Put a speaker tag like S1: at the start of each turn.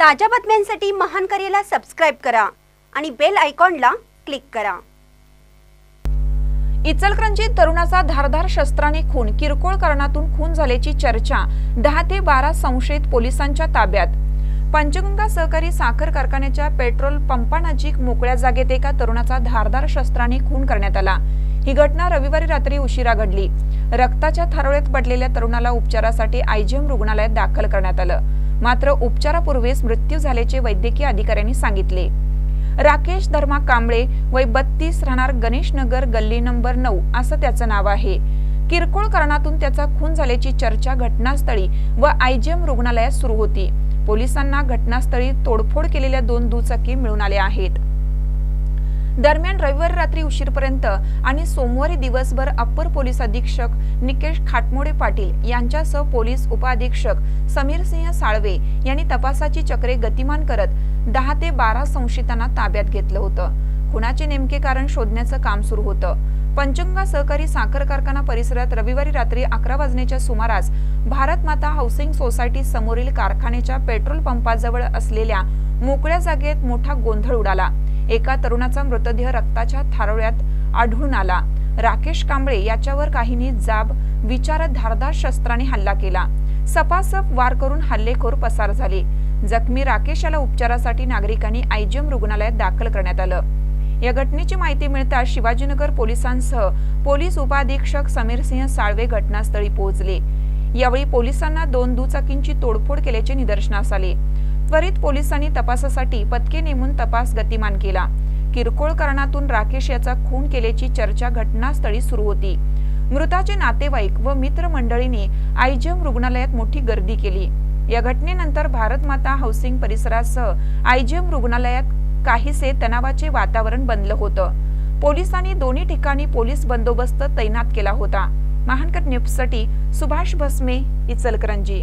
S1: ताज्या बातम्यांसाठी महान करेला सबस्क्राइब करा आणि बेल आयकॉनला क्लिक करा।
S2: इचलकरंजीत तरुणाचा धारदार शस्त्राने खून, किरकोळ कारणातून खून झाल्याची चर्चा, 10 ते 12 संशयित पोलिसांच्या ताब्यात। पंचगंगा सहकारी साखर कारखान्याच्या पेट्रोल पंपानजीक मोकळ्या जागेत एका तरुणाचा धारदार शस्त्राने खून करण्यात आला। ही घटना रविवारी रात्री उशिरा घडली। रक्ताच्या थारोळ्यात पडलेल्या तरुणाला उपचारासाठी आयजीएम रुग्णालयात दाखल करण्यात आलं, मात्र उपचारापूर्वीच मृत्यू झाल्याचे वैद्यकीय अधिकाऱ्यांनी सांगितले। राकेश धर्मा कांबळे, वय 32, राहणार गणेशनगर, गल्ली नंबर 9 असं त्याचं नाव आहे। किरकोळ कारणातून त्याचा खून झाल्याची चर्चा घटनास्थळी व आयजीएम रुग्णालयात सुरू होती। पोलिसांना घटनास्थळी तोडफोड केलेल्या 2 दुचाकी मिळून आल्या आहेत। दरम्यान रविवारी रात्री उशीरपर्यंत आणि सोमवारी दिवसभर अप्पर पोलीस अधीक्षक निकेश खाटमोडे पाटील यांच्यासह पोलीस उपअधीक्षक समीर सिंह साळवे यांनी तपासाची चक्रे गतिमान करत 10 ते 12 संशयितांना ताब्यात घेतलं होतं। खुनाचे नेमके कारण शोधण्याचं काम सुरू होतं। पंचगंगा सहकारी साखर कारखाना परिसरात रविवारी रात्री 11 वाजण्याच्या सुमारास भारत माता हाऊसिंग सोसायटी समोरील कारखान्याच्या पेट्रोल पंपाजवळ असलेल्या मोकळ्या जागेत मोठा गोंधळ उडाला। एका तरुणाचा मृतदेह रक्ताच्या थारोळ्यात आढळून आला। राकेश कांबळे याच्यावर काहींनी जाब विचारत धारदार शस्त्राने हल्ला केला। सपासप वार करून हल्लेखोर पसार झाले। जखमी राकेश याला उपचारासाठी नागरिकांनी आयजीएम रुग्णालयात दाखल करण्यात आलं। या घटनेची माहिती मिळताच शिवाजीनगर पोलिसांसह पोलीस उपअधीक्षक समीर सिंह साळवे घटनास्थळी पोहोचले। यावेळी पोलिसांना 2 दुचाकींची तोडफोड केल्याचे निदर्शनास आले। त्वरित पोलिसांनी तपासासाठी पथके नेमून तपास गतिमान केला। किरकोळ कारणातून राकेश याचा खून केल्याची चर्चा घटनास्थळी सुरू होती। मृताचे नातेवाईक व मित्रमंडळींनी आयजीएम रुग्णालयात मोठी गर्दी केली। या घटनेनंतर भारत माता हाऊसिंग परिसरासह आयजीएम रुग्णालयात काहीसे तणावाचे वातावरण बनलं होतं। पोलिसांनी दोन्ही ठिकाणी पोलीस बंदोबस्त तैनात केला होता। महानकर न्यूजसाठी सुभाष भस्मे, इचलकरंजी।